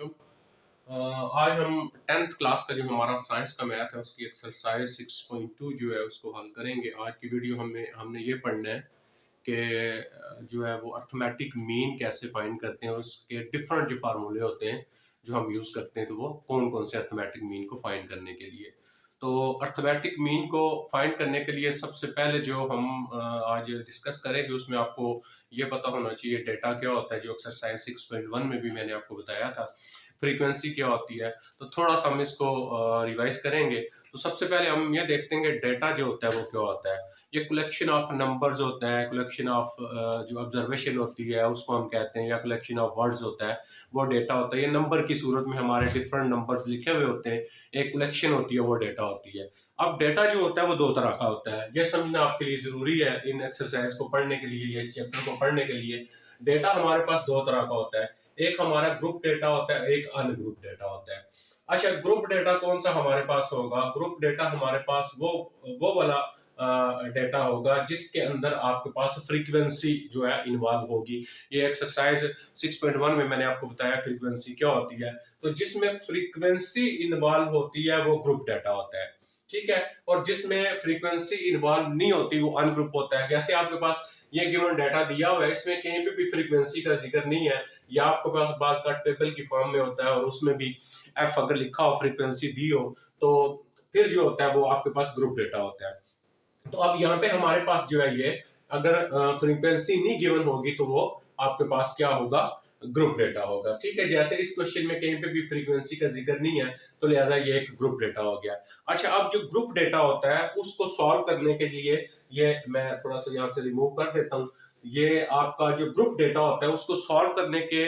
वालेकुम। आज हम 10th क्लास का जो हमारा साइंस का मैथ है उसकी एक्सरसाइज 6.2 जो है उसको हल करेंगे। आज की वीडियो हमने ये पढ़ना है कि जो है वो अर्थमेटिक मीन कैसे फाइंड करते हैं, उसके डिफरेंट जो फार्मूले होते हैं जो हम यूज़ करते हैं, तो वो कौन कौन से अर्थमेटिक मीन को फाइंड करने के लिए। तो अर्थमेटिक मीन को फाइंड करने के लिए सबसे पहले जो हम आज डिस्कस करेंगे उसमें आपको ये पता होना चाहिए डेटा क्या होता है, जो एक्सरसाइज 6.1 में भी मैंने आपको बताया था। फ्रीक्वेंसी क्या होती है, तो थोड़ा सा हम इसको रिवाइज करेंगे। तो सबसे पहले हम ये देखते हैं कि डेटा जो होता है वो क्या होता है। ये कलेक्शन ऑफ नंबर्स होता है, कलेक्शन ऑफ जो ऑब्जर्वेशन होती है उसको हम कहते हैं, या कलेक्शन ऑफ वर्ड्स होता है वो डेटा होता है। ये नंबर की सूरत में हमारे डिफरेंट नंबर्स लिखे हुए होते हैं, एक कलेक्शन होती है, वो डेटा होती है। अब डेटा जो होता है वो दो तरह का होता है, ये समझना आपके लिए जरूरी है इन एक्सरसाइज को पढ़ने के लिए या इस चैप्टर को पढ़ने के लिए। डेटा हमारे पास दो तरह का होता है, एक हमारा ग्रुप डेटा होता है, एक अनग्रुप डेटा होता है। अच्छा, ग्रुप डेटा कौन सा हमारे पास होगा? ग्रुप डेटा हमारे पास वो वाला डेटा होगा जिसके अंदर आपके पास फ्रीक्वेंसी जो है इन्वॉल्व होगी। ये एक्सरसाइज 6.1 में मैंने आपको बताया फ्रीक्वेंसी क्या होती है। तो जिसमें फ्रीक्वेंसी इन्वॉल्व होती है वो ग्रुप डेटा होता है, ठीक है। और जिसमें फ्रीक्वेंसी इन्वॉल्व नहीं होती वो अनग्रुप होता है। जैसे आपके पास ये गिवन डाटा दिया हुआ है, इसमें कहीं पे भी फ्रीक्वेंसी का जिक्र नहीं है, या आपके पास बास का टेबल की फॉर्म में होता है और उसमें भी एफ अगर लिखा हो, फ्रीक्वेंसी दी हो, तो फिर जो होता है वो आपके पास ग्रुप डेटा होता है। तो अब यहाँ पे हमारे पास जो है ये अगर फ्रीक्वेंसी नहीं गिवन होगी तो वो आपके पास क्या होगा? ग्रुप डेटा होगा, ठीक है। जैसे इस क्वेश्चन में कहीं पे भी फ्रीक्वेंसी का जिक्र नहीं है तो लिहाजा ये एक ग्रुप डेटा हो गया। अच्छा, अब जो ग्रुप डेटा होता है उसको सॉल्व करने के लिए, ये मैं थोड़ा सा यहाँ से रिमूव कर देता हूँ। ये आपका जो ग्रुप डेटा होता है उसको सॉल्व करने के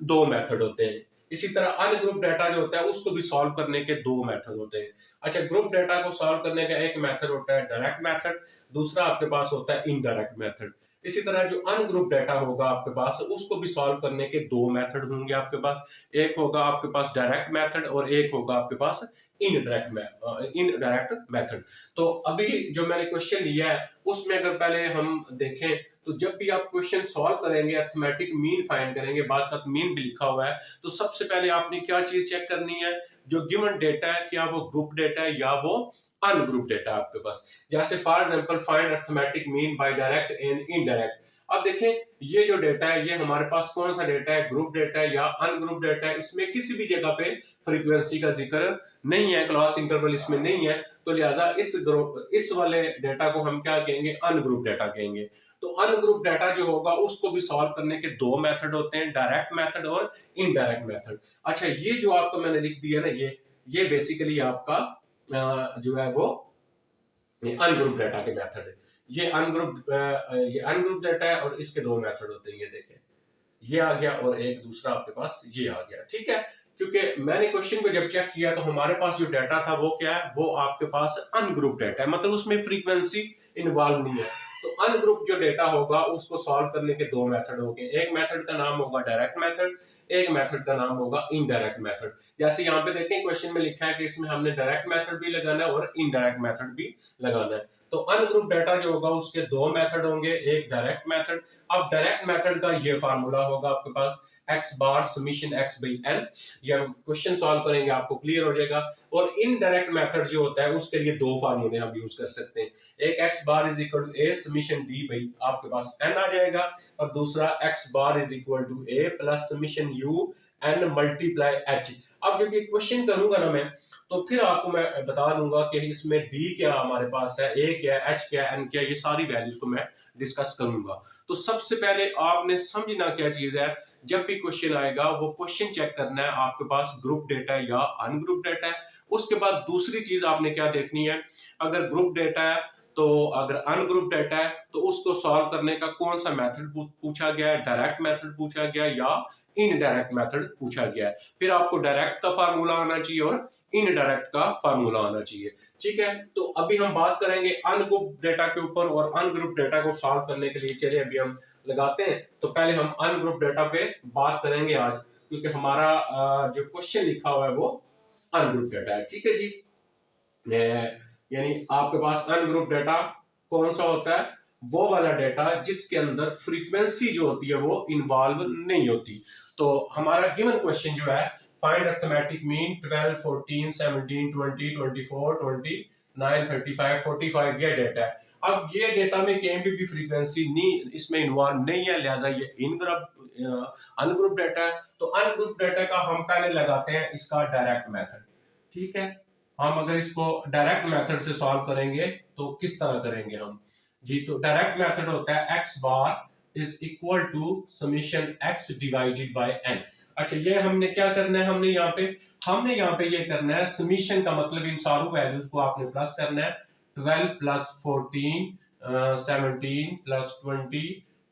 दो मेथड होते हैं। इसी तरह अनग्रुप डेटा जो होता है उसको भी सॉल्व करने के दो मेथड होते हैं। अच्छा, ग्रुप डेटा को सॉल्व करने का एक मेथड होता है डायरेक्ट मेथड, दूसरा आपके पास होता है इनडायरेक्ट मेथड। इसी तरह जो अनग्रुप डेटा होगा आपके पास उसको भी सॉल्व करने के दो मेथड होंगे आपके पास। एक होगा आपके पास डायरेक्ट मेथड और एक होगा आपके पास इनडायरेक्ट मेथड। तो अभी जो मैंने क्वेश्चन लिया है उसमें अगर पहले हम देखें तो जब भी आप क्वेश्चन सॉल्व करेंगे, अर्थमेटिक मीन फाइंड करेंगे, बाद का मीन भी लिखा हुआ है, तो सबसे पहले आपने क्या चीज चेक करनी है? जो गिवन डेटा है क्या वो ग्रुप डेटा है या वो अनग्रुप डेटा आपके पास। जैसे for example find arithmetic mean by direct and indirect. अब देखें ये जो डेटा है ये हमारे पास कौन सा डेटा है? ग्रुप डेटा है या अनग्रुप डेटा है? इसमें किसी भी जगह पे फ्रीक्वेंसी का जिक्र नहीं है, क्लास इंटरवल इसमें नहीं है, तो लिहाजा इस वाले डेटा को हम क्या कहेंगे? अनग्रुप डेटा कहेंगे। तो अनग्रुप डाटा जो होगा उसको भी सॉल्व करने के दो मेथड होते हैं, डायरेक्ट मेथड और इनडायरेक्ट मेथड। अच्छा, ये जो आपको मैंने लिख दिया ना, ये बेसिकली आपका जो है वो अनग्रुप डाटा के मेथड है। ये अनग्रुप डाटा है और इसके दो मेथड होते हैं। ये देखें, ये आ गया और एक दूसरा आपके पास ये आ गया, ठीक है। क्योंकि मैंने क्वेश्चन को जब चेक किया तो हमारे पास जो डाटा था वो क्या है? वो आपके पास अनग्रुप डाटा है, मतलब उसमें फ्रीक्वेंसी इन्वॉल्व नहीं है। तो अनग्रुप जो डेटा होगा उसको सॉल्व करने के दो मेथड होंगे। एक मेथड का नाम होगा डायरेक्ट मेथड, एक मेथड का नाम होगा इनडायरेक्ट मेथड। जैसे यहाँ पे देखें क्वेश्चन में लिखा है कि इसमें हमने डायरेक्ट मेथड भी लगाना है और इनडायरेक्ट मेथड भी लगाना है। तो अनग्रुप डाटा जो होगा उसके दो मेथड होंगे, एक डायरेक्ट मेथड। अब डायरेक्ट मेथड का ये फार्मूला होगा आपके पास x bar summation x by n। ये हम क्वेश्चन सॉल्व करेंगे आपको क्लियर हो जाएगा। और इनडायरेक्ट मेथड जो होता है उसके लिए दो फार्मूले हम यूज कर सकते हैं। एक x bar is equal to a summation d by आपके पास n आ जाएगा, और दूसरा x bar is equal to a plus summation u n multiply h। अब जब ये क्वेश्चन करूंगा ना मैं, तो फिर आपको मैं बता दूंगा कि इसमें d क्या हमारे पास है, a क्या है, h क्या है, n क्या है, ये सारी वैल्यूज को मैं डिस्कस करूंगा। तो सबसे पहले आपने समझना क्या चीज है, जब भी क्वेश्चन आएगा वो क्वेश्चन चेक करना है आपके पास ग्रुप डेटा है या अनग्रुप डेटा है। उसके बाद दूसरी चीज आपने क्या देखनी है, अगर ग्रुप डेटा है तो अगर अनग्रुप डेटा है तो उसको सॉल्व करने का कौन सा मेथड पूछा गया है, डायरेक्ट मेथड पूछा गया या इनडायरेक्ट मेथड पूछा गया है। फिर आपको डायरेक्ट का फार्मूला आना चाहिए और इनडायरेक्ट का फार्मूला आना चाहिए, ठीक है। तो अभी हम बात करेंगे अनग्रुप डेटा के ऊपर, और अनग्रुप डेटा को सॉल्व करने के लिए चलिए अभी हम लगाते हैं। तो पहले हम अनग्रुप डेटा पे बात करेंगे आज, क्योंकि हमारा जो क्वेश्चन लिखा हुआ है वो अनग्रुप डेटा है, ठीक है जी। यानी आपके पास अनग्रुप डेटा कौन सा होता है? वो वाला डेटा जिसके अंदर फ्रीक्वेंसी जो होती है वो इन्वॉल्व नहीं होती। तो हमारा गिवन क्वेश्चन जो है फाइंड अर्थमेटिक मीन 12, 14, 17, 20, 24, 29, 35, 45 ये डेटा है। अब ये डेटा में कहीं भी फ्रीक्वेंसी नहीं इसमें इन्वॉल्व नहीं है, लिहाजा ये इन ग्रुप अनग्रुप डेटा है। तो अनग्रुप डेटा का हम पहले लगाते हैं इसका डायरेक्ट मेथड। ठीक है, हम अगर इसको डायरेक्ट मेथड से सॉल्व करेंगे तो किस तरह करेंगे हम जी। तो डायरेक्ट मेथड होता है x bar is equal to summation x divided by n। अच्छा, ये हमने क्या करना है, हमने यहाँ पे ये करना है समीशन का मतलब इन सारों वैल्यूज को आपने प्लस करना है। 12 प्लस 14 17 प्लस 20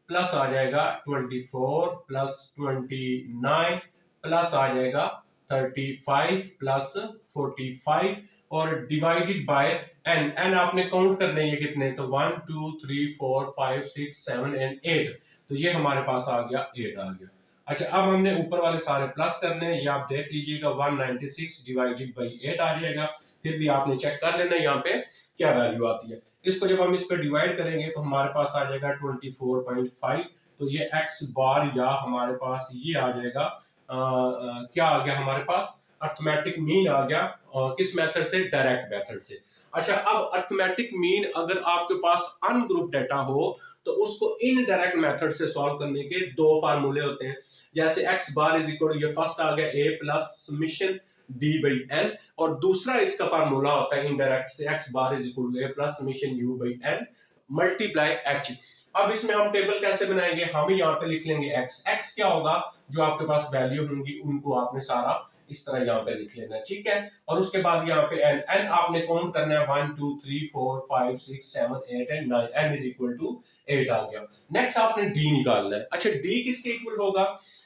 प्लस आ जाएगा 24 प्लस 29 प्लस आ जाएगा 35 प्लस 45 और डिवाइडेड बाय n। n आपने काउंट करने ये कितने, तो 1 2 3 4 5 6 7 एंड 8। तो ये हमारे पास आ गया 8 आ गया। अच्छा, अब हमने ऊपर वाले सारे प्लस करने हैं, ये आप देख लीजिएगा 196 डिवाइडेड बाई 8 आ जाएगा। फिर भी आपने चेक कर लेना यहाँ पे क्या वैल्यू आती है। इसको जब हम इस पे डिवाइड करेंगे तो हमारे पास आ जाएगा 24.5। तो ये x बार या हमारे पास ये आ जाएगा क्या आ गया हमारे पास, अर्थमेटिक मीन आ गया किस मेथड से, डायरेक्ट मेथड से। अच्छा, अब अर्थमेटिक मीन अगर आपके पास अनग्रुप डेटा हो तो उसको इनडायरेक्ट मेथड से सॉल्व करने के दो फार्मूले होते हैं। जैसे x बार इज इक्वल, ये फर्स्ट आ गया a plus summation d by n, और दूसरा इसका फार्मूला होता है इनडायरेक्ट से x bar is equal to a plus summation u by n multiply h। अब इसमें हम टेबल कैसे बनाएंगे, हम यहाँ पे लिख लेंगे x क्या होगा, जो आपके पास वैल्यू होंगी उनको आपने सारा इस तरह यहाँ पे लिख लेना है। ठीक है, और उसके बाद यहाँ पे n आपने काउंट करना है 1 2 3 4 5 6 7 8 and 9, n is equal to 8 आ गया। नेक्स्ट आपने d निकालना है। अच्छा, d किसके इक्वल होगा,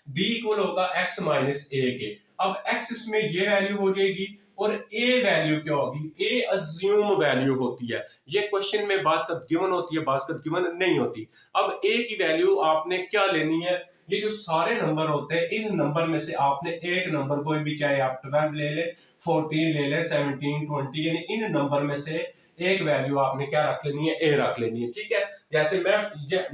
d इक्वल होगा x माइनस a के। अब x इसमें ये वैल्यू हो जाएगी और a वैल्यू क्या होगी, a अज्यूम वैल्यू होती है। ये क्वेश्चन में बाज़ गिवन होती है, बाज़ गिवन नहीं होती। अब a की वैल्यू आपने क्या लेनी है, ये जो सारे नंबर होते हैं इन नंबर में से आपने एक नंबर कोई भी, चाहे आप 12 ले ले, 14 ले ले, 17 20, यानी इन नंबर में से एक वैल्यू आपने क्या रख लेनी है, a रख लेनी है। ठीक है, जैसे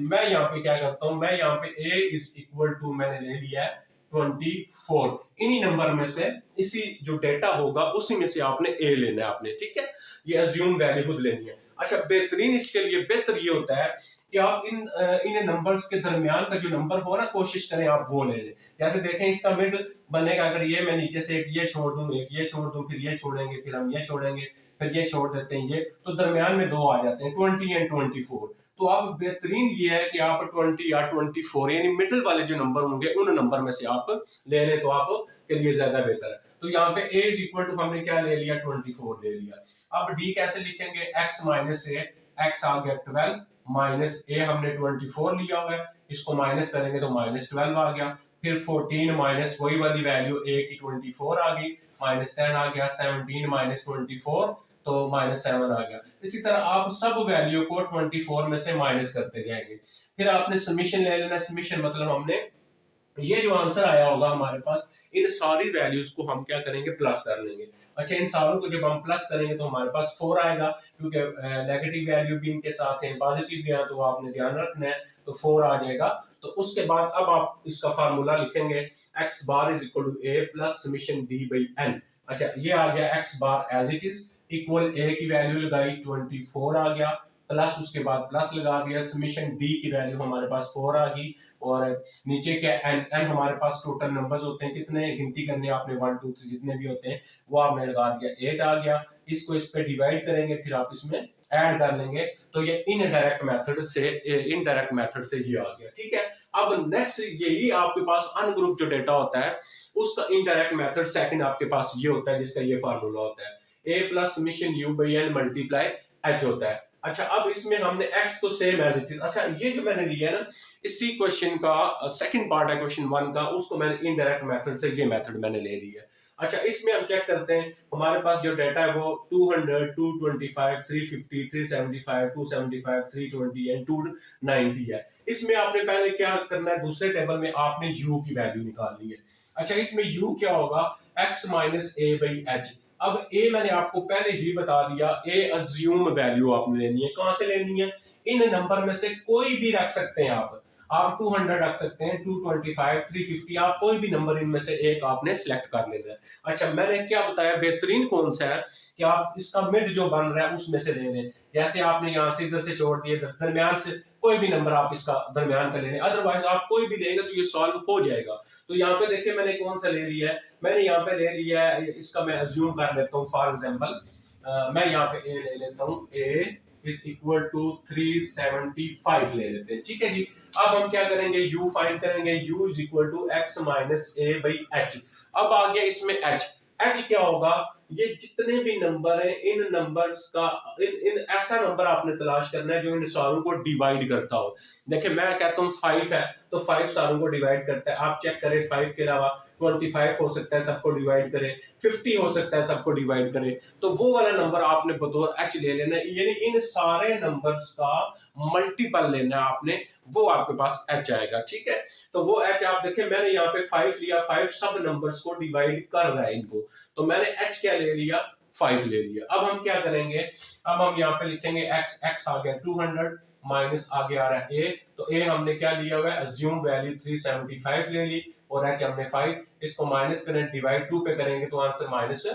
मैं यहाँ पे क्या करता हूँ, मैं यहाँ पे a इज इक्वल टू मैंने ले लिया है 24। इन्हीं नंबर में से इसी जो डेटा होगा उसी में से आपने a लेना है आपने। ठीक है, ये अज्यूम वैल्यू खुद लेनी है। अच्छा, बेहतरीन इसके लिए बेहतर ये होता है कि आप इन नंबर्स के दरमियान का जो नंबर हो ना, कोशिश करें आप वो ले लें। जैसे देखें इसका मिड बनेगा, अगर ये मैं नीचे से एक ये छोड़ दूं, एक ये छोड़ दूं, फिर ये छोड़ेंगे, फिर हम ये छोड़ेंगे, फिर ये छोड़ देते हैं ये, तो दरमियान में दो आ जाते हैं 20 एंड 24। तो अब बेहतरीन ये है कि आप 20 या 24 यानी मिडिल वाले जो नंबर होंगे उन नंबर में से आप ले लें तो आप के लिए ज्यादा बेहतर है। तो यहाँ पे a इज इक्वल टू हमने क्या ले लिया, 24 ले लिया। अब d कैसे लिखेंगे, x माइनस a, x आ गया 12 माइनस a हमने 24 लिया हुआ है, इसको माइनस करेंगे तो माइनस 12 आ गया। फिर 14 माइनस वही वाली वैल्यू a की 24 आ गई, माइनस 10 आ गया। 17 माइनस 24 तो माइनस 7 आ गया। इसी तरह आप सब वैल्यू को 24 में से माइनस करते जाएंगे। फिर आपने समीशन ले लेना। समीशन मतलब हमने ये जो आंसर आया होगा हमारे पास, इन सारी वैल्यूज को हम क्या करेंगे, प्लस कर लेंगे। अच्छा, इन सारों को जब हम प्लस करेंगे तो हमारे पास 4 आएगा, क्योंकि नेगेटिव वैल्यू भी इनके साथ है, पॉजिटिव भी है, तो आपने ध्यान रखना है। तो 4 आ जाएगा। तो उसके बाद अब आप इसका फार्मूला लिखेंगे, x bar is equal to a plus summation d by n। अच्छा, ये आ गया x bar as it is equal a की वैल्यू लगाई 24 आ गया, प्लस उसके बाद प्लस लगा दिया, समीशन d की वैल्यू हमारे पास 4 आ गई, और नीचे क्या n हमारे पास टोटल नंबर्स होते हैं, कितने गिनती करने आपने 1 2 3 जितने भी होते हैं वो आपने लगा दिया, 8 आ गया। इसको इस पे डिवाइड करेंगे, फिर आप इसमें ऐड कर लेंगे, तो ये इनडायरेक्ट मेथड से ही आ गया। ठीक है, अब नेक्स्ट यही आपके पास अनग्रुप जो डेटा होता है उसका इनडायरेक्ट मेथड सेकंड आपके पास ये होता है, जिसका ये फार्मूला होता है a plus summation u by n multiply h होता है। अच्छा, अब इसमें हमने x तो सेम एज इट इज। अच्छा, ये जो मैंने लिया ना, इसी क्वेश्चन का सेकंड पार्ट है क्वेश्चन 1 का, उसको मैंने इनडायरेक्ट मेथड से ये मेथड मैंने ले लिया। अच्छा, इसमें हम क्या करते हैं, हमारे पास जो डेटा है वो 200 225 350 375 275 320 एंड 290 है। इसमें आपने पहले क्या करना है, दूसरे टेबल में आपने u की वैल्यू निकालनी है। अच्छा, इसमें u क्या होगा, x minus a by h। अब a मैंने आपको पहले ही बता दिया, a अज्यूम वैल्यू आपने लेनी है। कहां से लेनी है, इन नंबर में से कोई भी रख सकते हैं आप। आप 200 रख सकते हैं, 225, 350, आप कोई भी नंबर इनमें से एक आपने सिलेक्ट कर लेना है। अच्छा, मैंने क्या बताया बेहतरीन कौन सा है कि आप इसका मिड जो बन रहा है उसमें से ले लें। जैसे आपने यहाँ से इधर से छोड़ दिए, दरमियान से कोई भी नंबर आप इसका दरमियान का ले लें, अदरवाइज आप कोई भी लेंगे तो ये सॉल्व हो जाएगा। तो यहाँ पे देखिए मैंने कौन सा ले लिया है, मैंने यहाँ पे ले लिया है, इसका मैं अज्यूम कर लेता हूँ फॉर एग्जाम्पल, मैं यहाँ पे ए ले लेता हूँ, ए इज इक्वल टू 375 ले लेते हैं, ठीक है जी। अब हम क्या करेंगे, u फाइंड करेंगे, u is equal to X minus A by H. अब आ गया इसमें h, h क्या होगा, ये जितने भी नंबर हैं इन नंबर्स का इन ऐसा नंबर आपने तलाश करना है जो इन सारों को डिवाइड करता हो। देखिए मैं कहता हूँ 5 है तो 5 सारों को डिवाइड करता है, आप चेक करें 5 के अलावा 25 हो सकता है सबको डिवाइड करे, 50 हो सकता है सबको डिवाइड करे, तो वो वाला नंबर आपने बतौर h ले लेना है, यानी इन सारे नंबर्स का मल्टीपल लेना है आपने, वो आपके पास h आएगा, ठीक है। तो वो h आप देखें मैंने यहाँ पे 5 लिया, 5 सब नंबर्स को डिवाइड कर रहा है इनको, तो मैंने h क्या ले लिया, 5 ले लिया। अब हम क्या करेंगे, अब हम यहाँ पे लिखेंगे x, x आ गया 200 माइनस आगे आ रहा है a, तो a हमने क्या लिया हुआ है, अज्यूम वैल्यू 375 ले ली, और h हमने 5, इसको माइनस करें, डिवाइड 2 पे करेंगे तो आंसर माइनस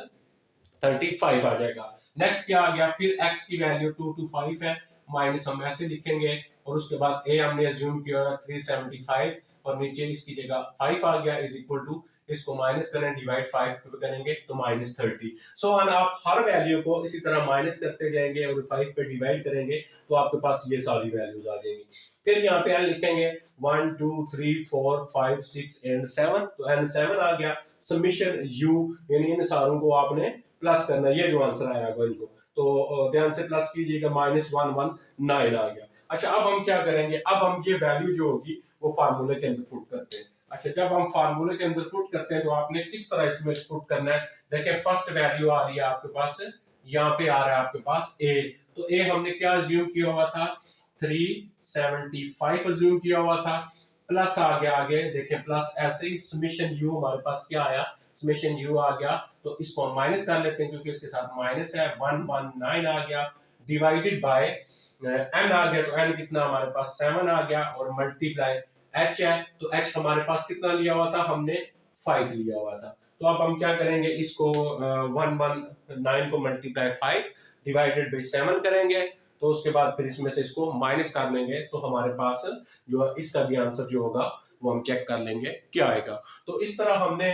35 आ जाएगा। नेक्स्ट क्या आ गया, फिर x की वैल्यू 225 है, माइनस हम ऐसे लिखेंगे, और उसके बाद a हमने अज्यूम किया 375, और नीचे इसकी जगह 5 आ गया, इज इक्वल टू, इसको माइनस करें, डिवाइड 5 पे करेंगे तो माइनस 30। सो आप हर वैल्यू को इसी तरह माइनस करते जाएंगे और 5 पे डिवाइड करेंगे तो आपके पास ये सारी वैल्यूज आ जाएंगी। फिर यहाँ पे n लिखेंगे 1 2 3 4 5 6 एंड 7, तो n 7 आ गया, समीशन u, यानी इन सारों को आपने प्लस करना, ये जो आंसर आया होगा इनको, तो ध्यान से प्लस कीजिएगा, -119 आ गया। अच्छा, अब हम क्या करेंगे, अब हम ये वैल्यू जो होगी वो फार्मूले के अंदर पुट करते हैं। अच्छा, जब हम फार्मूले के अंदर पुट करते हैं तो आपने किस तरह इसमें पुट करना है, देखिए फर्स्ट वैल्यू आ रही है आपके पास, यहाँ पे आ रहा है आपके पास a, तो a हमने क्या अज्यूम किया हुआ था, 375 अज्यूम किया हुआ था, प्लस आ गया आगे, देखिए प्लस ऐसे ही समीशन u हमारे पास क्या आया, समीशन u आ गया, तो इसको हम माइनस कर लेते हैं क्योंकि इसके साथ माइनस है, 119 आ गया, डिवाइडेड बाय n आ गया, तो n कितना हमारे पास 7 आ गया, और मल्टीप्लाई h है, तो h हमारे पास कितना लिया हुआ था, हमने 5 लिया हुआ था। तो अब हम क्या करेंगे, इसको 119 को मल्टीप्लाई 5 डिवाइडेड बाई 7 करेंगे, तो उसके बाद फिर इसमें से इसको माइनस कर लेंगे, तो हमारे पास जो इसका भी आंसर जो होगा वो हम चेक कर लेंगे क्या आएगा। तो इस तरह हमने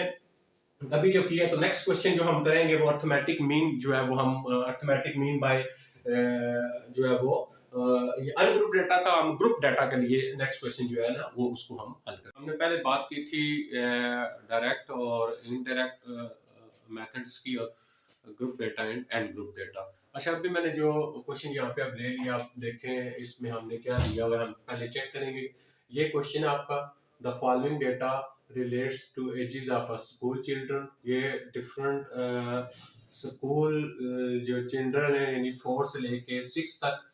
अभी जो किया, तो नेक्स्ट क्वेश्चन जो हम करेंगे वो अर्थमेटिक मीन जो है वो हम अर्थमेटिक मीन बाय जो है वो ये अनग्रुप डेटा था, हम ग्रुप डेटा के लिए नेक्स्ट क्वेश्चन जो है ना वो उसको हम हल करें। हमने पहले बात की थी डायरेक्ट और इनडायरेक्ट मेथड्स की, और group data and group data. अच्छा, अभी मैंने जो क्वेश्चन यहाँ पे अब ले लिया, आप देखें इसमें हमने क्या दिया हुआ है, हम पहले चेक करेंगे। ये क्वेश्चन है आपका, the following data relates to ages of a school children, ये डिफरेंट स्कूल जो चिल्ड्रन है यानी 4 से लेके 6 तक,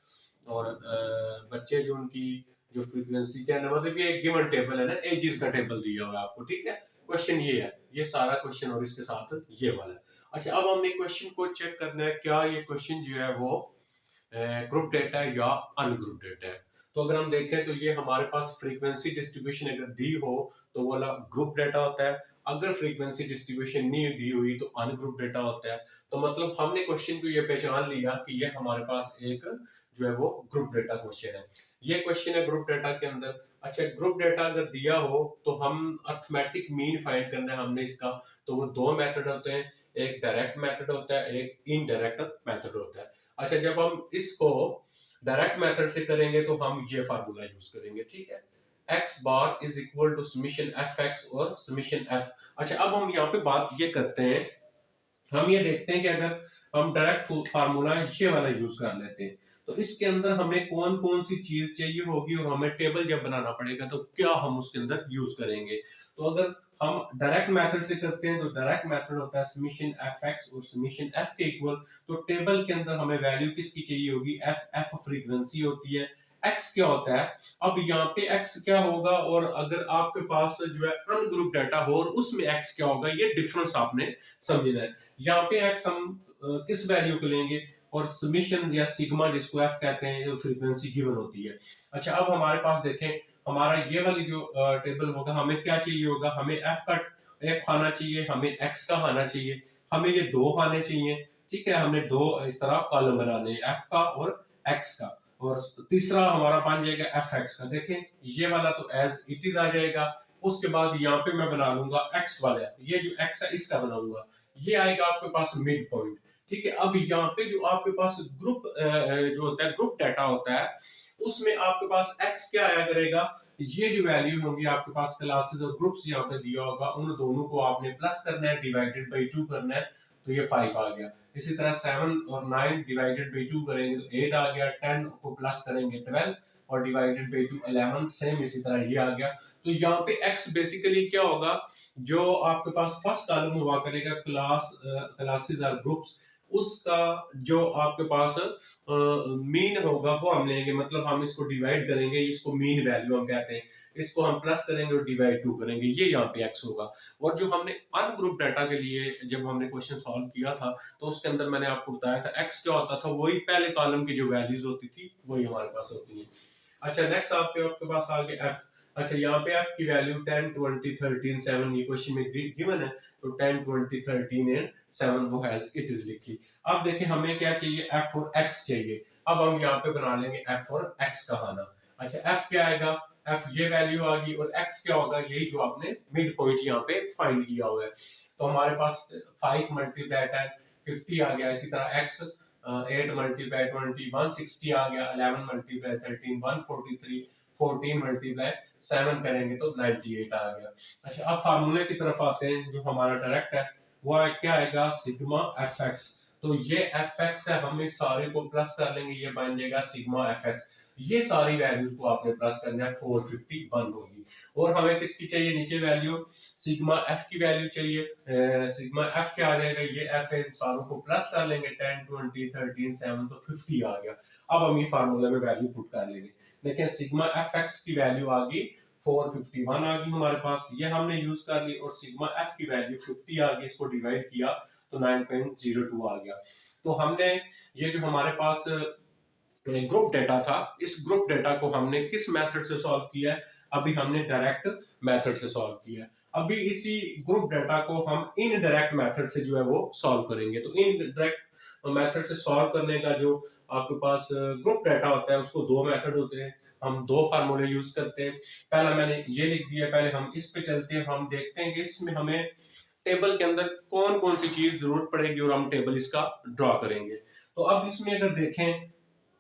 और बच्चे जो उनकी जो फ्रीक्वेंसी क्या है, मतलब ये एक गिवन टेबल है ना, एजेस का टेबल दिया हुआ है आपको, ठीक है। क्वेश्चन ये है, ये सारा क्वेश्चन और इसके साथ ये वाला है। अच्छा, अब हमने क्वेश्चन को चेक करना है क्या ये क्वेश्चन जो है वो ग्रुप डेटा है या अनग्रुप डेटा है। तो अगर हम देखें तो ये हमारे पास फ्रीक्वेंसी डिस्ट्रीब्यूशन अगर दी हो तो वो वाला ग्रुप डेटा होता है, अगर फ्रीक्वेंसी डिस्ट्रीब्यूशन नहीं दी हुई तो अनग्रुप डेटा होता है। तो मतलब हमने क्वेश्चन को ये पहचान लिया कि ये हमारे पास एक जो है वो ग्रुप डेटा क्वेश्चन है। ये क्वेश्चन है ग्रुप डेटा के अंदर। अच्छा, ग्रुप डेटा अगर दिया हो तो हम अर्थमेटिक मीन फाइंड करना है हमने इसका, तो वो दो मेथड होते हैं, एक डायरेक्ट मेथड होता है, एक इनडायरेक्ट मेथड होता है। अच्छा, जब हम इसको डायरेक्ट मेथड से करेंगे तो हम ये फार्मूला यूज करेंगे, ठीक है, x bar is equal to summation fx और समीशन f। अच्छा, अब हम यहाँ पे बात ये करते हैं, हम ये देखते हैं कि अगर हम डायरेक्ट फार्मूला ये वाला यूज कर लेते हैं तो इसके अंदर हमें कौन कौन सी चीज चाहिए होगी, और हमें टेबल जब बनाना पड़ेगा तो क्या हम उसके अंदर यूज करेंगे। तो अगर हम डायरेक्ट मेथड से करते हैं तो डायरेक्ट मेथड होता है समीशन fx और समीशन f के इक्वल, तो टेबल के अंदर हमें वैल्यू किसकी चाहिए होगी, f फ्रीक्वेंसी होती है, x क्या होता है। अब यहाँ पे x क्या होगा, और अगर आपके पास जो है अनग्रुप डाटा हो और उसमें x क्या होगा, ये डिफरेंस आपने समझना है। यहाँ पे x हम किस वैल्यू को लेंगे, और समीशन या सिग्मा जिसको f कहते हैं जो फ्रीक्वेंसी गिवन होती है। अच्छा, अब हमारे पास देखें हमारा ये वाली जो टेबल होगा, हमें क्या चाहिए होगा, हमें एफ का एक खाना चाहिए, हमें एक्स का खाना चाहिए, हमें ये दो खाने चाहिए। ठीक है, हमने दो इस तरह कॉलम बनाने हैं, एफ का और एक्स का। और तीसरा हमारा बन जाएगा एफ एक्स का। देखें ये वाला तो एज इट इज आ जाएगा। उसके बाद यहाँ पे मैं बना लूंगा एक्स वाला, ये जो एक्स है इसका बनाऊंगा, ये आएगा आपके पास मिड पॉइंट। ठीक है, अब यहाँ पे जो आपके पास ग्रुप जो होता है, ग्रुप डाटा होता है, उसमें आपके पास एक्स क्या आया करेगा, ये जो वैल्यू होंगी आपके पास क्लासेस और ग्रुप्स यहाँ पे दिया होगा, उन दोनों को आपने प्लस करना है, डिवाइडेड बाई 2 करना है, तो ये 5 आ गया। इसी तरह 7 और 9 डिवाइडेड बाई 2 करेंगे तो 8 आ गया, 10 को प्लस करेंगे 12 और डिवाइडेड बाई 2 11, सेम इसी तरह ये आ गया। तो यहाँ पे x बेसिकली क्या होगा, जो आपके पास फर्स्ट कॉलम हुआ करेगा क्लासेस और ग्रुप्स, उसका जो आपके पास मीन होगा वो हम लेंगे, मतलब हम इसको डिवाइड करेंगे, इसको मीन वैल्यू हम कहते हैं, इसको हम प्लस करेंगे और डिवाइड 2 करेंगे, ये यहाँ पे x होगा। और जो हमने अनग्रुप डाटा के लिए जब हमने क्वेश्चन सॉल्व किया था, तो उसके अंदर मैंने आपको बताया था x क्या होता था, वही पहले कॉलम की जो वैल्यूज होती थी वही हमारे पास होती है। अच्छा नेक्स्ट आपके पास आ गया f। अच्छा यहाँ पे f की वैल्यू 10 20 13 7 ये क्वेश्चन में गिवन है, तो 10 20 13 एंड 7 वो हैज इट इज लिखी। अब देखिए हमें क्या चाहिए, f और x चाहिए। अब हम यहाँ पे बना लेंगे f और x का खाना। अच्छा f क्या आएगा, f ये वैल्यू आ गई, और x क्या होगा, यही जो आपने मिड पॉइंट यहाँ पे फाइंड किया हुआ है। तो हमारे पास 5 मल्टीप्लाई 10 50 आ गया। इसी तरह x 8 मल्टीप्लाई 20 160 आ गया, 11 मल्टीप्लाई 13 143, 14 मल्टीप्लाई 7 करेंगे तो 98 आ गया। अच्छा अब फार्मूले की तरफ आते हैं, जो हमारा डायरेक्ट है वो क्या आएगा, सिग्मा एफ एक्स। तो ये एफ एक्स है, हम इस सारे को प्लस कर लेंगे, ये बन जाएगा सिग्मा एफ एक्स। ये सारी वैल्यूज को आपने प्लस करना है, 451 होगी। और हमें किसकी चाहिए नीचे वैल्यू, सिग्मा एफ की वैल्यू चाहिए। सिग्मा एफ क्या आ जाएगा, ये एफ इन सारों को प्लस कर लेंगे, 10 20 13 7 तो 50 आ गया। अब हम ये फार्मूला में वैल्यू पुट कर लेंगे। देखिए सिग्मा एफ एक्स की वैल्यू आ गई 451 आ गई हमारे पास, ये हमने यूज कर ली। और सिग्मा एफ की वैल्यू 50 आ गई, इसको डिवाइड किया तो 9.02 आ गया। तो हमने ये जो हमारे पास ग्रुप डेटा था, इस ग्रुप डेटा को हमने किस मेथड से सॉल्व किया है, अभी हमने डायरेक्ट मेथड से सॉल्व किया है। अभी इसी ग्रुप डेटा को हम इनडायरेक्ट मेथड से जो है वो सॉल्व करेंगे। तो इनडायरेक्ट मेथड से सॉल्व करने का जो आपके पास ग्रुप डेटा होता है, उसको दो मेथड होते हैं, हम दो फार्मूले यूज करते हैं। पहला मैंने ये लिख दिया, पहले हम इस पे चलते हैं, हम देखते हैं कि इसमें हमें टेबल के अंदर कौन कौन सी चीज जरूरत पड़ेगी और हम टेबल इसका ड्रॉ करेंगे। तो अब इसमें अगर देखें,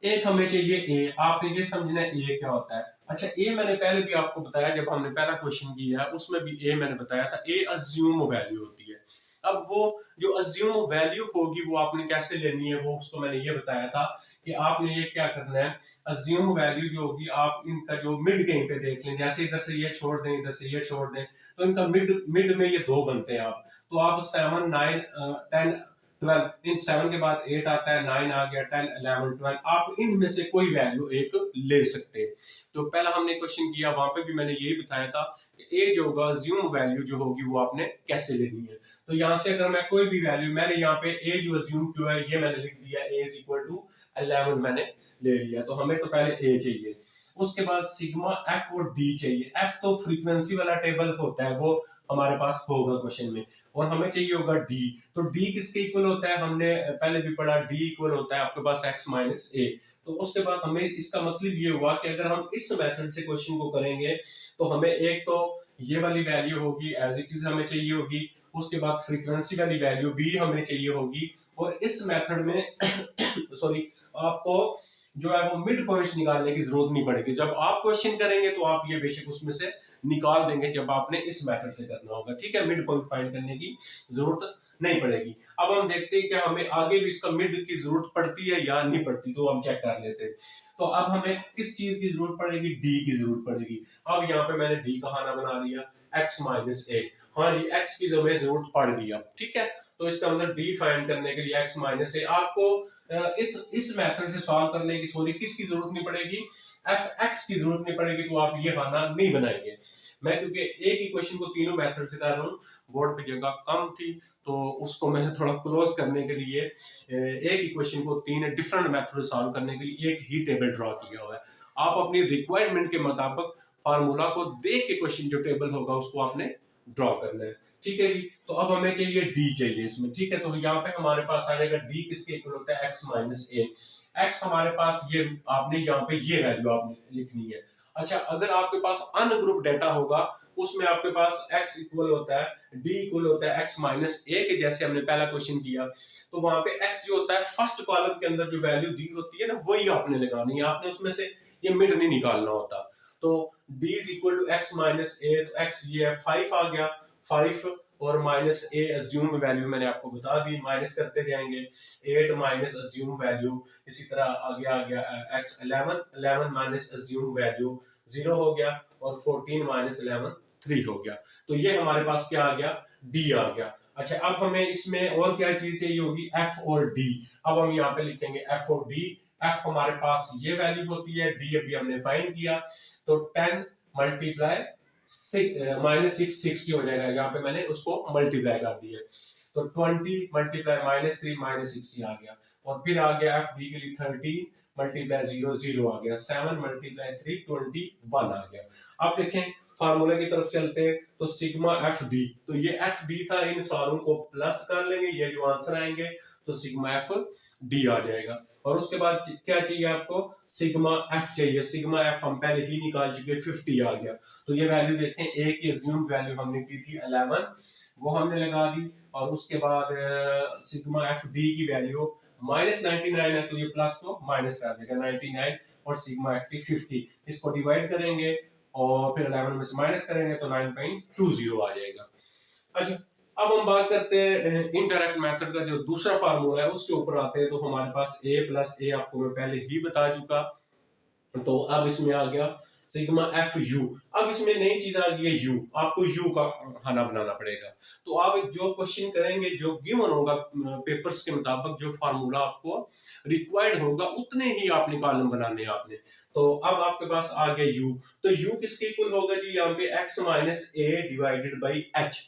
एक हमें चाहिए ए, आपने ये समझना है ए क्या होता है। अच्छा ए मैंने पहले भी आपको बताया, जब हमने पहला क्वेश्चन किया उसमें भी ए मैंने बताया था, ए अज्यूम वैल्यू होती है। अब वो जो अज्यूम वैल्यू होगी वो आपने कैसे लेनी है, वो उसको मैंने ये बताया था कि आपने ये क्या करना है, अज्यूम वैल्यू जो होगी आप इनका जो मिड कहीं पे देख लें, जैसे इधर से ये छोड़ दें इधर से ये छोड़ दें, तो इनका मिड मिड में ये दो बनते हैं। आप तो आप 7 9 10 12, इन 7 के बाद 8 आता है, 9 आ गया, 10 11 12, आप इनमें से कोई वैल्यू एक ले सकते हैं। तो पहला हमने क्वेश्चन किया, वहां पे भी मैंने यही बताया था कि ए जो होगा अज्यूम वैल्यू जो होगी वो आपने कैसे लेनी है। तो यहाँ से अगर मैं कोई भी वैल्यू, मैंने यहाँ पे ए जो अज्यूम किया है ये मैंने लिख दिया, ए इज इक्वल टू 11 मैंने ले लिया। तो हमें तो पहले ए चाहिए, उसके बाद सिग्मा एफ और डी चाहिए। एफ तो फ्रीक्वेंसी वाला टेबल होता है, वो हमारे पास होगा क्वेश्चन में, और हमें चाहिए होगा डी। तो डी किसके इक्वल होता है, हमने पहले भी पढ़ा, डी इक्वल होता है आपके पास एक्स माइनस ए। तो उसके बाद हमें इसका मतलब ये हुआ कि अगर हम इस मेथड से क्वेश्चन को करेंगे तो हमें एक तो ये वाली वैल्यू होगी एज इट इज हमें चाहिए होगी, उसके बाद फ्रीक्वेंसी वाली वैल्यू भी हमें चाहिए होगी, और इस मेथड में सॉरी आपको जो है वो मिड पॉइंट्स निकालने की जरूरत नहीं पड़ेगी। जब आप क्वेश्चन करेंगे तो आप ये बेशक उसमें से निकाल देंगे, जब आपने इस मेथड से करना होगा। ठीक है, मिड पॉइंट फाइंड करने की जरूरत नहीं पड़ेगी। अब हम देखते हैं कि हमें आगे भी इसका मिड की जरूरत पड़ती है या नहीं पड़ती, तो हम चेक कर लेते हैं। तो अब हमें किस चीज की जरूरत पड़ेगी, डी की जरूरत पड़ेगी। अब यहाँ पे मैंने डी का खाना बना लिया, एक्स माइनस ए। हाँ जी, एक्स की हमें जरूरत पड़ गई अब। ठीक है, तो इसका मतलब डी फाइंड करने के लिए एक्स माइनस ए, आपको इस मेथड से सॉल्व करने की सॉरी किसकी जरूरत नहीं पड़ेगी, एफ एक्स की जरूरत नहीं पड़ेगी, तो आप ये खाना नहीं बनाएंगे। मैं क्योंकि एक ही क्वेश्चन को तीनों मेथड से कर रहा हूँ, बोर्ड पे जगह कम थी तो उसको मैंने थोड़ा क्लोज करने के लिए एक ही क्वेश्चन को तीन डिफरेंट मेथड सॉल्व करने के लिए एक ही टेबल ड्रॉ किया हुआ है। आप अपनी रिक्वायरमेंट के मुताबिक फार्मूला को देख के क्वेश्चन जो टेबल होगा उसको आपने ड्रॉ करना है। ठीक है जी। तो अब हमें चाहिए डी चाहिए इसमें। ठीक है, तो यहाँ पे हमारे पास आ जाएगा डी किसके इक्वल होता है, एक्स माइनस ए। एक्स हमारे पास ये आपने यहाँ पे ये वैल्यू आपने लिखनी है। अच्छा, अगर आपके पास अनग्रुप डाटा होगा उसमें आपके पास x इक्वल होता है d इक्वल होता है x माइनस ए के, जैसे हमने पहला क्वेश्चन किया। तो वहां पे x जो होता है फर्स्ट कॉलम के अंदर जो वैल्यू दी होती है ना वही आपने लगानी है, आपने उसमें से ये मिड नहीं निकालना होता। तो d is equal to x minus A, तो x ये है 5 आ गया, 5 और माइनस ए अज्यूम वैल्यू मैंने आपको बता दी, माइनस करते जाएंगे 8 माइनस अज्यूम वैल्यू, इसी तरह आगे आ गया x 11, 11 माइनस अज्यूम वैल्यू 0 हो गया, और 14 माइनस 11 3 हो गया। तो ये हमारे पास क्या आ गया, d आ गया। अच्छा, अब हमें इसमें और क्या चीज चाहिए होगी, f और d। अब हम यहाँ पे लिखेंगे f और d। f हमारे पास ये वैल्यू होती है, d अभी हमने फाइंड किया, तो 10 मल्टीप्लाई माइनस 6 60 हो जाएगा, यहाँ पे मैंने उसको मल्टीप्लाई कर दिया। तो 20 मल्टीप्लाई माइनस 3 माइनस 60 आ गया, और फिर आ गया एफ डी के लिए 13 मल्टीप्लाई 0 0 आ गया, 7 मल्टीप्लाई 3 21 आ गया। अब देखें फार्मूले की तरफ चलते हैं, तो सिग्मा एफ डी, तो ये एफ डी था, इन सारों को प्लस कर लेंगे, ये जो आंसर आएंगे तो सिग्मा एफ डी आ जाएगा। और उसके बाद क्या चाहिए आपको, सिग्मा एफ चाहिए। सिग्मा एफ हम पहले ही निकाल चुके, 50 आ गया। तो ये वैल्यू देखें, ए की अज्यूम वैल्यू हमने की थी 11, वो हमने लगा दी, और उसके बाद सिग्मा एफ डी की वैल्यू माइनस 99 है, तो ये प्लस को माइनस कर देगा 99, और सिग्मा एफ डी 50, इसको डिवाइड करेंगे और फिर 11 में से माइनस करेंगे तो 9.20 आ जाएगा। अच्छा, अब हम बात करते हैं इनडायरेक्ट मेथड का जो दूसरा फार्मूला है उसके ऊपर आते हैं। तो हमारे पास a प्लस ए आपको मैं पहले ही बता चुका, तो अब इसमें आ गया सिग्मा एफ यू। अब इसमें नई चीज आ गई है यू, आपको यू का खाना बनाना पड़ेगा। तो आप जो क्वेश्चन करेंगे, जो गिवन होगा पेपर्स के मुताबिक, जो फार्मूला आपको रिक्वायर्ड होगा उतने ही आपने कॉलम बनाने हैं आपने। तो अब आपके पास आ गया यू, तो यू किसके इक्वल होगा जी, यहाँ पे x minus A divided by H.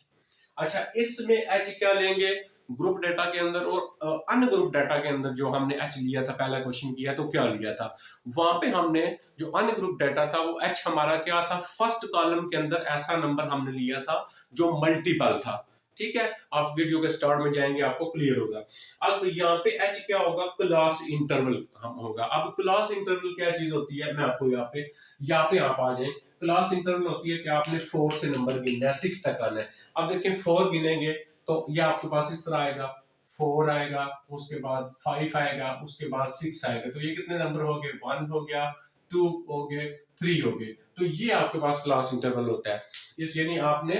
अच्छा, इसमें एच क्या लेंगे, ग्रुप डाटा के अंदर और अनग्रुप डाटा के अंदर जो हमने एच लिया था, पहला क्वेश्चन किया तो क्या लिया था, वहां पे हमने जो अनग्रुप डाटा था वो एच हमारा क्या था, फर्स्ट कॉलम के अंदर ऐसा नंबर हमने लिया था जो मल्टीपल था। ठीक है, आप वीडियो के स्टार्ट में जाएंगे आपको क्लियर होगा। अब यहाँ पे एच क्या होगा, क्लास इंटरवल होगा। अब क्लास इंटरवल क्या चीज होती है, मैं आपको यहाँ पे आप आ जाए। क्लास इंटरवल होती है कि आपने 4 से नंबर गिनना है, 6 तक आना है। अब देखिए 4 गिनेंगे तो ये आपके पास इस तरह आएगा, 4 आएगा, उसके बाद 5 आएगा, उसके बाद 6 आएगा। तो ये कितने नंबर हो गए, 1 हो गया, 2 हो गए, 3 हो गए। तो ये आपके पास क्लास इंटरवल होता है। इस यानी आपने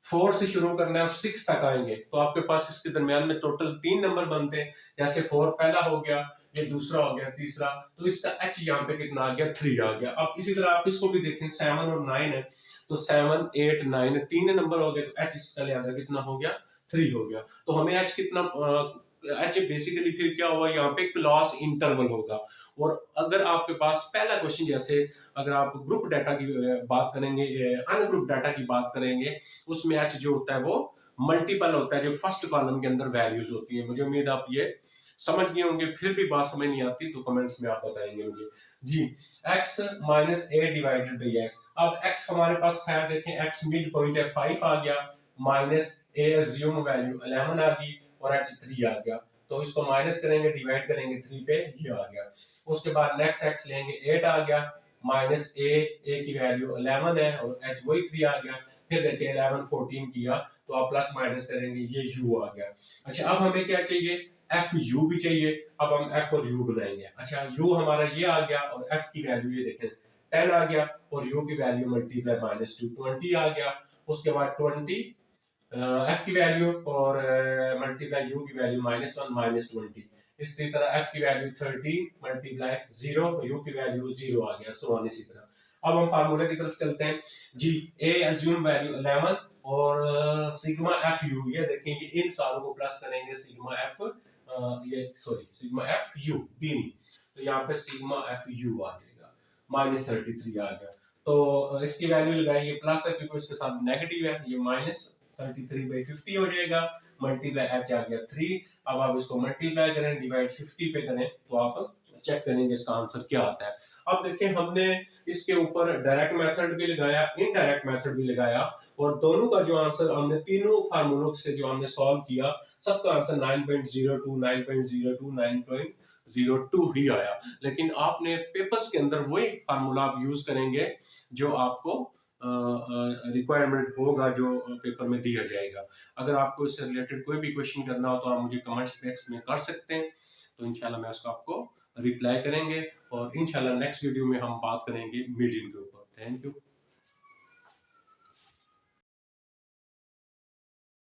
4 से शुरू करना है और 6 तक आएंगे तो आपके पास इसके दरमियान में टोटल 3 नंबर बनते हैं। जैसे 4 पहला हो गया, ये दूसरा हो गया, तीसरा, तो इसका एच यहाँ पे कितना आ गया, 3 आ गया। अब इसी तरह आप इसको भी देखें, 7 और 9 है, तो 7 8 9 तीन नंबर हो गए, तो एच इसका लिहाजा कितना हो गया, 3 हो गया। तो हमें एच कितना, एच बेसिकली फिर क्या होगा, यहाँ पे क्लास इंटरवल होगा। और अगर आपके पास पहला क्वेश्चन, जैसे अगर आप ग्रुप डाटा की बात करेंगे, अनग्रुप डाटा की बात करेंगे, उसमें एच जो होता है वो मल्टीपल होता है, जो फर्स्ट कॉलम के अंदर वैल्यूज होती है। मुझे उम्मीद आप ये समझ गए होंगे, फिर भी बात समझ नहीं आती तो कमेंट्स में आप बताएंगे मुझे जी। x minus A divided by x. अब x हमारे पास है, देखें x मिड पॉइंट है, 5 आ गया, माइनस ए अज्यूम वैल्यू 11 आ गई, और h 3 आ गया। तो इसको माइनस करेंगे, डिवाइड करेंगे 3 पे, ये आ गया। उसके बाद नेक्स्ट x लेंगे, 8 आ गया, माइनस ए की वैल्यू 11 है, और h वही 3 आ गया। फिर देखिए 11 14 किया तो आप प्लस माइनस करेंगे, ये u आ गया। अच्छा, अब हमें क्या चाहिए, एफ यू भी चाहिए। अब हम एफ और यू बनाएंगे। अच्छा, यू हमारा ये आ गया, और एफ की वैल्यू ये देखें 10 आ गया, और यू की वैल्यू मल्टीप्लाई माइनस 2 20 आ गया। उसके बाद 20 एफ की वैल्यू और मल्टीप्लाई यू की वैल्यू -1 -20। इसी तरह एफ की वैल्यू 13 मल्टीप्लाई 0, यू की वैल्यू 0 आ गया, सो ऑन इसी तरह। अब हम फार्मूले की तरफ चलते हैं जी। ए अज्यूम वैल्यू 11 और सिग्मा एफ यू, ये देखें कि इन सारों को प्लस करेंगे, sigma F sigma F U D, तो यहाँ पे सिग्मा एफ यू आ जाएगा, -33 आ गया। तो इसकी वैल्यू लगाएंगे, प्लस है क्योंकि इसके साथ नेगेटिव है, ये -33/50 हो जाएगा, मल्टीप्लाई एच आ गया 3। अब आप इसको मल्टीप्लाई करें, डिवाइड 50 पे करें तो आप चेक करेंगे इसका आंसर क्या आता है। अब देखें हमने इसके ऊपर डायरेक्ट मेथड भी लगाया, इनडायरेक्ट मेथड भी लगाया, और दोनों का जो आंसर हमने तीनों फार्मूलों से जो हमने सॉल्व किया, सबका आंसर 9.02 9.02 9.02 ही आया। लेकिन आपने पेपर्स के अंदर वही फार्मूला आप यूज करेंगे जो आपको रिक्वायरमेंट होगा, जो पेपर में दिया जाएगा। अगर आपको इससे रिलेटेड कोई भी क्वेश्चन करना हो तो आप मुझे कमेंट्स बॉक्स में कर सकते हैं, तो इंशाल्लाह मैं उसको आपको रिप्लाई करेंगे, और इंशाल्लाह नेक्स्ट वीडियो में हम बात करेंगे मीडियन के ऊपर। Thank you.